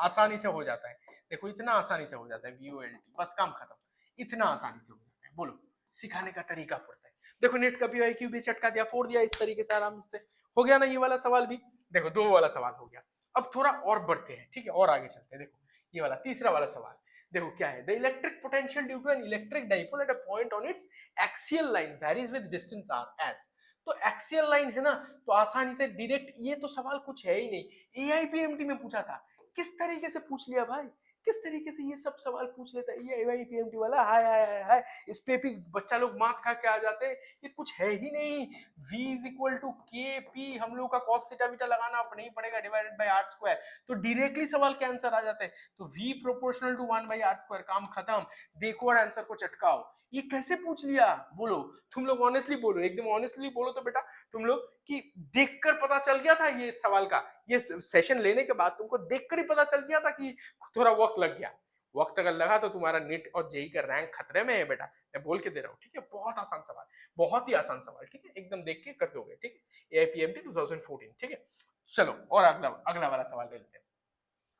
आसानी से हो जाता है, देखो इतना आसानी से हो जाता है VOLT, बस काम खत्म, इतना आसानी से हो जाता है। बोलो सिखाने का तरीका पड़ता है, देखो नेट का PYQ भी चटका दिया, फोड़ दिया इस तरीके से, आराम से हो गया ना ये वाला सवाल भी। देखो 2 वाला सवाल हो गया, अब थोड़ा और बढ़ते हैं, ठीक है, और आगे चलते हैं। देखो ये वाला तीसरा वाला सवाल, देखो क्या है, the electric potential due to an electric dipole at a point on its axial line varies with distance R as. तो एक्सियल लाइन है ना, तो आसानी से डायरेक्ट, ये तो सवाल कुछ है ही नहीं, एआईपीएमटी में पूछा था, किस तरीके से पूछ लिया भाई, किस तरीके से ये सब सवाल पूछ लेता है ये एआईपीएमटी वाला, हाय हाय हाय हाय, इस पे भी बच्चा लोग मार्क खा के आ जाते हैं, ये कुछ है ही नहीं। v is equal to K P, हम लोग का कॉस थीटा बीटा लगाना नहीं पड़ेगा, डिवाइडेड बाय आर स्क्वायर, तो डायरेक्टली सवाल के आंसर आ जाते हैं। तो v proportional to 1 by R square, काम खत्म, देखो और आंसर को चटकाओ। ये कैसे पूछ लिया, बोलो तुम लोग ऑनेस्टली बोलो, एकदम ऑनेस्टली बोलो तो बेटा तुम लोग कि देखकर पता चल गया था ये सवाल का, ये सेशन लेने के बाद तुमको देखकर ही पता चल गया था कि थोड़ा वक्त लग गया, वक्त अगर लगा तो तुम्हारा नीट और जेई का रैंक खतरे में है बेटा, मैं बोल के दे रहा हूँ, ठीक है। बहुत आसान सवाल, बहुत ही आसान सवाल, ठीक है, एकदम देख के कर दोगे, ठीक है, एआईपीएमटी 2014, ठीक है। चलो और अगला अगला वाला सवाल ले लेते हैं।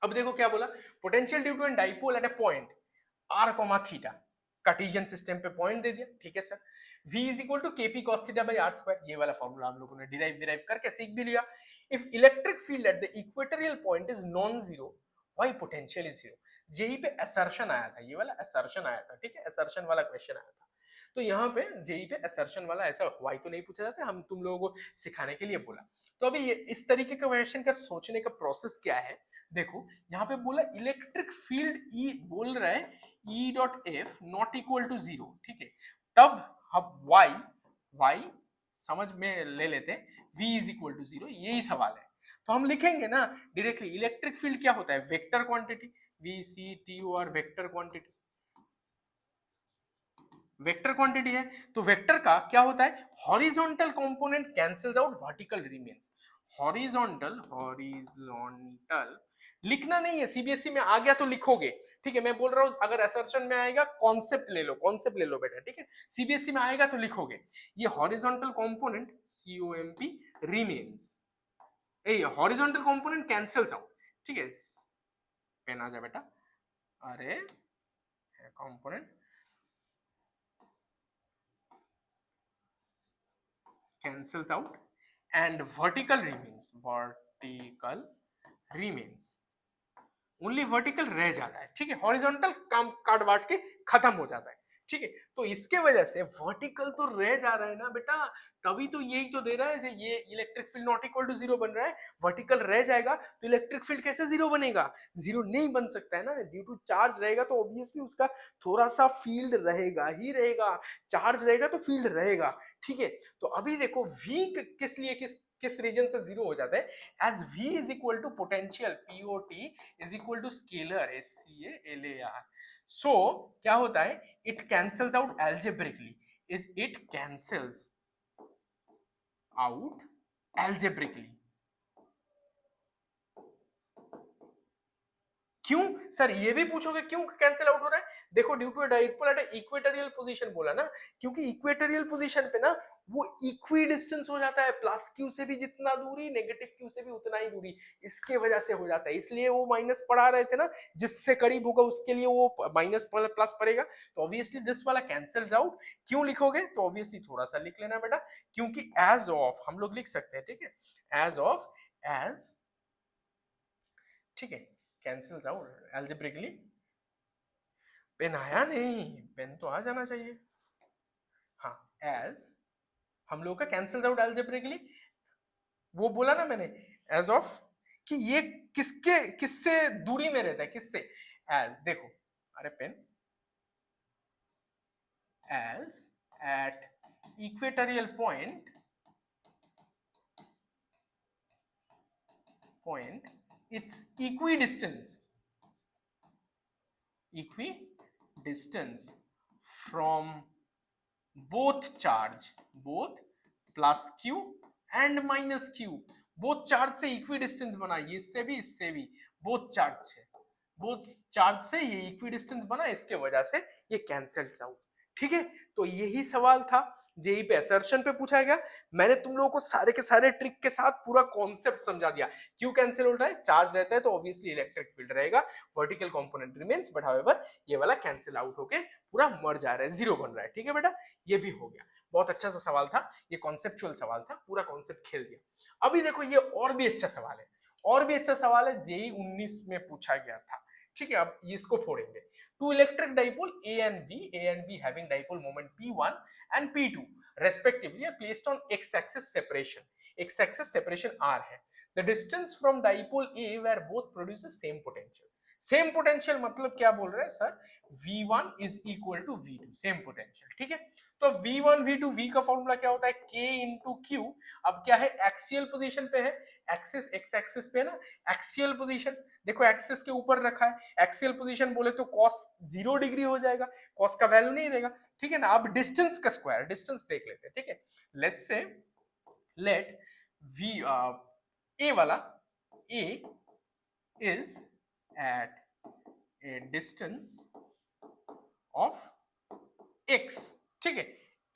अब देखो क्या बोला, potential due to an dipole at a point R comma theta, Cartesian system पे पॉइंट दे दिया, ठीक है sir. v is equal to K P cos theta by are square, ये वाला फॉर्मूला हम लोगों ने डिराइव करके सीख भी लिया। If electric field at the equatorial point is non zero, why potential is zero, JEE पे असर्शन आया था, ये वाला असर्शन आया था, ठीक है, असर्शन वाला क्वेश्चन आया था। तो यहाँ पे जेई पे असर्शन वाला ऐसा व्हाई तो नहीं पूछा जाता, हम तुम लोगों को सिखाने के लिए बोला। तो अभी ये इस तरीके का क्वेश्चन का सोचने का प्रोसेस क्या है, देखो यहाँ पे बोला इलेक्ट्रिक फील्ड ई, बोल रहा है E dot F not equal to zero, ठीक है, तब हम वाई समझ में ले लेते हैं, v is equal to zero, यही सवाल है। तो हम लिखेंगे ना डायरेक्टली, इलेक्ट्रिक फील्ड क्या होता है, vector quantity, V C T O R, vector quantity, vector quantity है। तो वेक्टर का क्या होता है, horizontal component cancels out, vertical remains, horizontal लिखना नहीं है, सीबीएसई में आ गया तो लिखोगे, ठीक है, मैं बोल रहा हूं अगर असर्शन में आएगा कॉन्सेप्ट ले लो, कॉन्सेप्ट ले लो बेटा, ठीक है, सीबीएसई में आएगा तो लिखोगे, ये हॉरिजॉन्टल कंपोनेंट COMP रिमेन्स, ए हॉरिजॉन्टल कंपोनेंट कैंसल्स आउट, ठीक है, पेन आ जा बेटा, अरे component cancels out and vertical remains, only vertical रह जाता है, ठीक है, हॉरिजॉन्टल काम काट बांट के खत्म हो जाता है, ठीक है। तो इसके वजह से वर्टिकल तो रह जा रहा है ना बेटा, तभी तो यही तो दे रहा है, ये electric field not equal to zero बन रहा है, वर्टिकल रह जाएगा तो इलेक्ट्रिक फील्ड कैसे जीरो बनेगा, जीरो नहीं बन सकता है ना, ड्यू टू चार्ज रहेगा तो ऑब्वियसली उसका थोड़ा सा फील्ड रहेगा ही रहेगा, चार्ज रहेगा तो फील्ड रहेगा, ठीक है। तो अभी देखो v किस लिए किस रीजन से जीरो हो जाता है, as v is equal to potential P O T is equal to scalar SCALAR, so क्या होता है, it cancels out algebraically, it cancels out algebraically, क्यों सर, ये भी पूछोगे क्यों कैंसिल आउट हो रहा है, देखो due to dipole at equatorial position बोला ना, क्योंकि इक्वेटोरियल पोजीशन पे ना वो इक्वी डिस्टेंस हो जाता है, प्लस क्यू से भी जितना दूरी, नेगेटिव क्यू से भी उतना ही दूरी, इसके वजह से हो जाता है, इसलिए वो माइनस पढ़ा रहे थे ना, जिससे करीब होगा उसके लिए वो माइनस प्लस पड़ेगा, तो ऑब्वियसली दिस वाला कैंसिल्स आउट, क्यों लिखोगे, तो ऑब्वियसली थोड़ा सा लिख लेना बेटा, क्योंकि एज ऑफ हम लोग लिख सकते हैं, ठीक है, एज ऑफ एज, ठीक है, कैंसिल्स आउट एल्जेब्रिकली, पेन आया नहीं, पेन तो आ जाना चाहिए, हाँ, एज हम लोग का कैंसिल्स आउट एल्जेब्रिकली, वो बोला ना मैंने एज ऑफ, कि ये किससे दूरी में रहता है, किससे, एज देखो, अरे pen, as at equatorial point its equidistance from both charge, both plus q and minus q, both charge से इक्विडिस्टेंस बना, इससे भी बोथ चार्ज से ये इक्विडिस्टेंस बना, इसके वजह से ये कैंसल्स आउट, ठीक है। तो यही सवाल था, जेई पे असर्शन पे पूछा गया, मैंने तुम लोगों को सारे के सारे ट्रिक के साथ पूरा कॉन्सेप्ट समझा दिया, क्यों कैंसिल हो रहा है, चार्ज रहता है तो ऑब्वियसली इलेक्ट्रिक फील्ड रहेगा, vertical component remains, but however ये वाला कैंसिल आउट होके पूरा मर जा रहा है, जीरो बन रहा है, ठीक है बेटा, ये भी हो गया, बहुत अच्छा सा सवाल था, ये कॉन्सेप्चुअल सवाल था, पूरा कॉन्सेप्ट खेल दिया। अभी देखो ये और भी अच्छा सवाल है, और भी अच्छा सवाल है, जेई 19 में पूछा गया था, ठीक है, अब इसको फोड़ेंगे। Two electric dipole A and B having dipole moment P1 and P2 respectively are placed on x-axis separation R है. The distance from dipole A where both produces same potential. Same potential मतलब क्या बोल रहे हैं sir, V1 is equal to V2, same potential, ठीक है. तो V1 V2 V का फॉर्मूला क्या होता है, K इंटू Q. अब क्या है, एक्सियल पोजीशन पे है, एक्सिस एक्स एक्सिस पे ना, एक्सियल पोजीशन देखो एक्सिस के ऊपर रखा है, एक्सियल पोजीशन बोले तो cos 0 डिग्री हो जाएगा, cos का वैल्यू नहीं रहेगा, ठीक है ना. अब डिस्टेंस का स्क्वायर, डिस्टेंस देख लेते हैं, ठीक है. Let's say let V A वाला A is at a distance of x, ठीक है.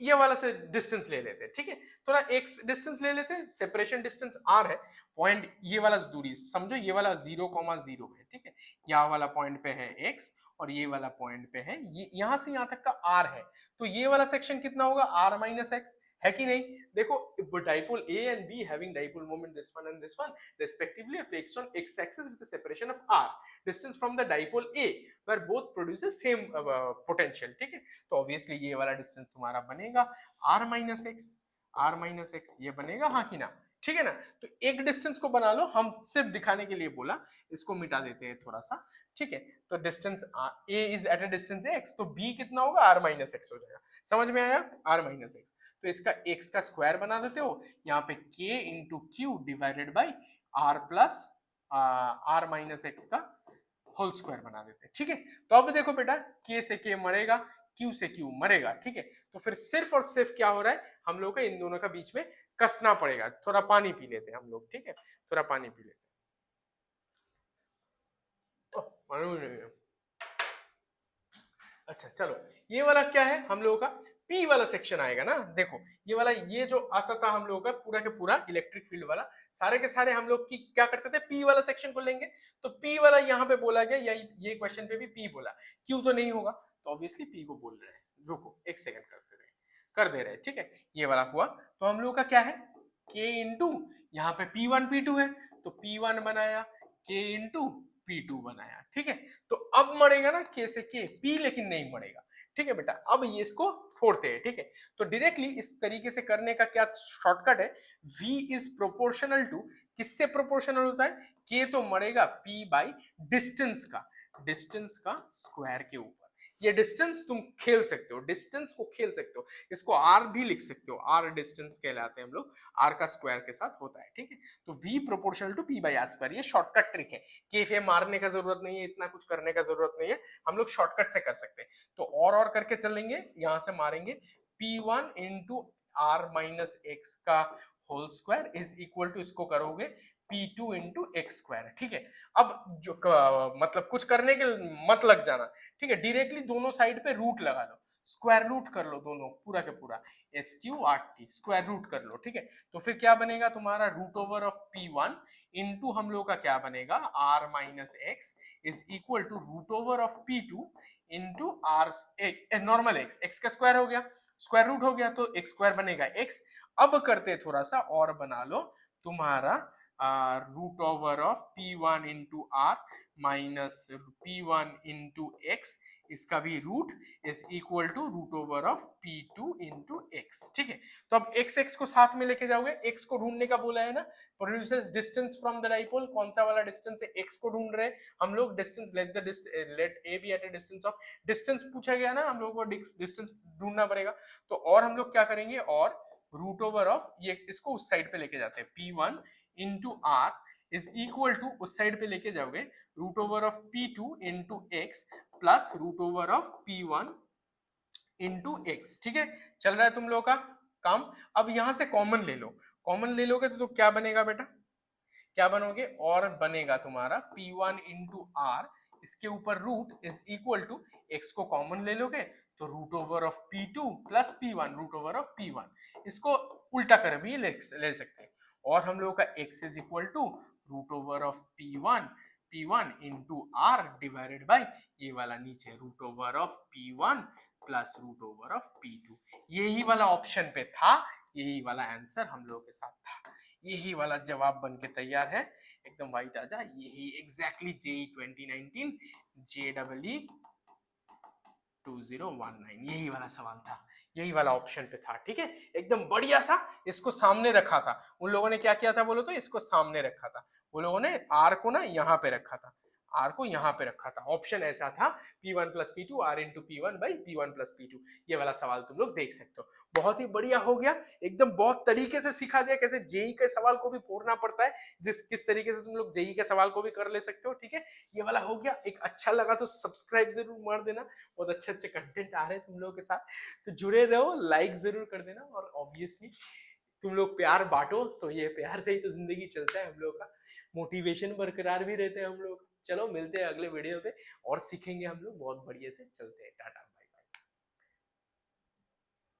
ये वाला से डिस्टेंस ले लेते हैं, ठीक है. थोड़ा x डिस्टेंस ले लेते हैं, सेपरेशन डिस्टेंस r है, पॉइंट ये वाला दूरी समझो, ये वाला 0,0 है, ठीक है. यहाँ वाला पॉइंट पे है x और ये वाला पॉइंट पे है, ये यहां से यहां तक का r है. तो ये वाला सेक्शन कितना होगा, r माइनस एक्स, है कि नहीं. देखो dipole A and B having dipole moment this one and this one respectively are placed on x-axis with the separation of r, distance from the dipole A where both produces same potential, ठीक है. तो ऑब्वियसली ये वाला डिस्टेंस तुम्हारा बनेगा r माइनस एक्स, ये बनेगा, हाँ कि ना, ठीक है ना. तो एक डिस्टेंस को बना लो, हम सिर्फ दिखाने के लिए बोला, इसको मिटा देते हैं थोड़ा सा, ठीक है. तो distance A is at a distance x, तो B कितना होगा, r माइनस एक्स हो जाएगा. समझ में आया, r माइनस एक्स. तो इसका x का स्क्वायर बना देते हो, यहाँ पे k into Q divided by r plus r minus x का होल स्क्वायर बना देते हैं, ठीक है. तो अब देखो बेटा, k से k मरेगा, q से q मरेगा, ठीक है. तो फिर सिर्फ और सिर्फ क्या हो रहा है, हम लोग को इन दोनों का बीच में कसना पड़ेगा. थोड़ा पानी पी लेते हैं हम लोग, ठीक है, थोड़ा पानी पी लेते हैं. अच्छा चलो, ये वाला क्या है, हम लोगों का P वाला सेक्शन आएगा ना. देखो ये वाला, ये जो आता था हम लोगों का पूरा के पूरा इलेक्ट्रिक फील्ड वाला, सारे के सारे हम लोग की क्या करते थे, P वाला सेक्शन को लेंगे. तो P वाला यहाँ पे बोला गया, या ये क्वेश्चन पे भी P बोला, Q तो नहीं होगा, तो ऑब्वियसली P को बोल रहे हैं. रुको एक सेकंड कर दे रहे, ठीक है. ये वाला हुआ, तो हम लोग का क्या है, K इंटू यहाँ पे P1 P2 है, तो P1 बनाया, K इंटू P2 बनाया, ठीक है. तो अब मरेगा ना K से K, P लेकिन नहीं मरेगा, ठीक है बेटा. अब ये इसको फोड़ते हैं, ठीक है. तो डायरेक्टली इस तरीके से करने का क्या शॉर्टकट है, V इज प्रोपोर्शनल टू, किससे प्रोपोर्शनल होता है, K तो मरेगा P बाई डिस्टेंस का स्क्वायर के ऊपर. ये डिस्टेंस तुम खेल सकते हो, डिस्टेंस को खेल सकते हो, इसको r भी लिख सकते हो, r डिस्टेंस कहलाते हैं हम लोग, r का स्क्वायर के साथ होता है, ठीक है. तो v proportional to p by are square, ये शॉर्टकट ट्रिक है. के मारने का जरूरत नहीं है, इतना कुछ करने का जरूरत नहीं है, हम लोग शॉर्टकट से कर सकते हैं. तो और करके चलेंगे, यहां से मारेंगे p1 into are minus x का whole square is equal to, इसको करोगे P2 इंटू एक्स स्क्वायर, ठीक है. अब जो मतलब कुछ करने के मत लग जाना, ठीक है. डायरेक्टली दोनों साइड पे रूट लगा लो, स्क्वायर रूट कर लो दोनों, पूरा के पूरा SQRT स्क्वायर रूट कर लो, ठीक है. तो फिर क्या बनेगा तुम्हारा, root over of P1 into हम लोग का क्या बनेगा, R minus X is equal to root over of P2 into R normal X का स्क्वायर हो गया, स्क्वायर रूट हो गया, तो एक्स स्क्वायर बनेगा एक्स. अब करते थोड़ा सा और बना लो, तुम्हारा root over of P1 into are minus P1 into X, इसका भी root is equal to root over of P2 into X, ठीक है. तो अब x को साथ में लेके जाओगे, x को ढूंढने का बोला है ना, produces distance from the dipole, कौन सा वाला डिस्टेंस है, x को ढूंढ रहे हैं हम लोग. Distance let a B at A distance of, distance पूछा गया ना, हम लोग को डिस्टेंस ढूंढना पड़ेगा. तो और हम लोग क्या करेंगे, और रूट ओवर ऑफ, ये इसको उस साइड पे लेके जाते हैं, P1 into R is equal to, उस साइड पे लेके जाओगे, root over of P2 into X plus root over of P1 into X, ठीक है. चल रहा है तुम लोग का काम. अब यहां से कॉमन ले लो, कॉमन ले लोगे तो क्या बनेगा बेटा, क्या बनोगे, और बनेगा तुम्हारा P1 इंटू आर, इसके ऊपर root is equal to, X को कॉमन ले लोगे तो root over of P2 plus P1, root over of P1, इसको उल्टा कर भी ले सकते हैं. और हम लोग का x is equal to root over of P1 into R divided by ये वाला नीचे root over of P1 plus root over of P2. यही वाला ऑप्शन पे था, यही वाला आंसर हम लोगों के साथ था, यही वाला जवाब बन के तैयार है, एकदम वाइट आ जा. यही एग्जैक्टली JEE 2019 JEE 2019, यही वाला सवाल था, यही वाला ऑप्शन पे था। ठीक है, एकदम बढ़िया सा इसको सामने रखा था। उन लोगों ने क्या किया था बोलो तो, इसको सामने रखा था। वो लोगों ने आर को ना यहाँ पे रखा था, आर को यहाँ पे रखा था। ऑप्शन ऐसा था P1 plus P2 R into P1 by P1 plus P2। ये वाला सवाल तुम लोग देख सकते हो। बहुत ही बढ़िया हो गया, एकदम बहुत तरीके से सिखा दिया कैसे जेई के सवाल को भी पूरना पड़ता है, किस तरीके से तुम लोग जेई के सवाल को भी कर ले सकते हो। ठीक है, ये वाला हो गया। एक अच्छा लगा तो सब्सक्राइब जरूर मार देना, बहुत अच्छे अच्छे कंटेंट आ रहे हैं तुम लोगों के साथ, तो जुड़े रहो, लाइक जरूर कर देना। और ऑब्वियसली तुम लोग प्यार बांटो, तो ये प्यार से ही तो जिंदगी चलता है हम लोग का, मोटिवेशन बरकरार भी रहते हैं हम लोग। चलो मिलते हैं अगले वीडियो पे, और सीखेंगे हम लोग बहुत बढ़िया से। चलते हैं, टाटा।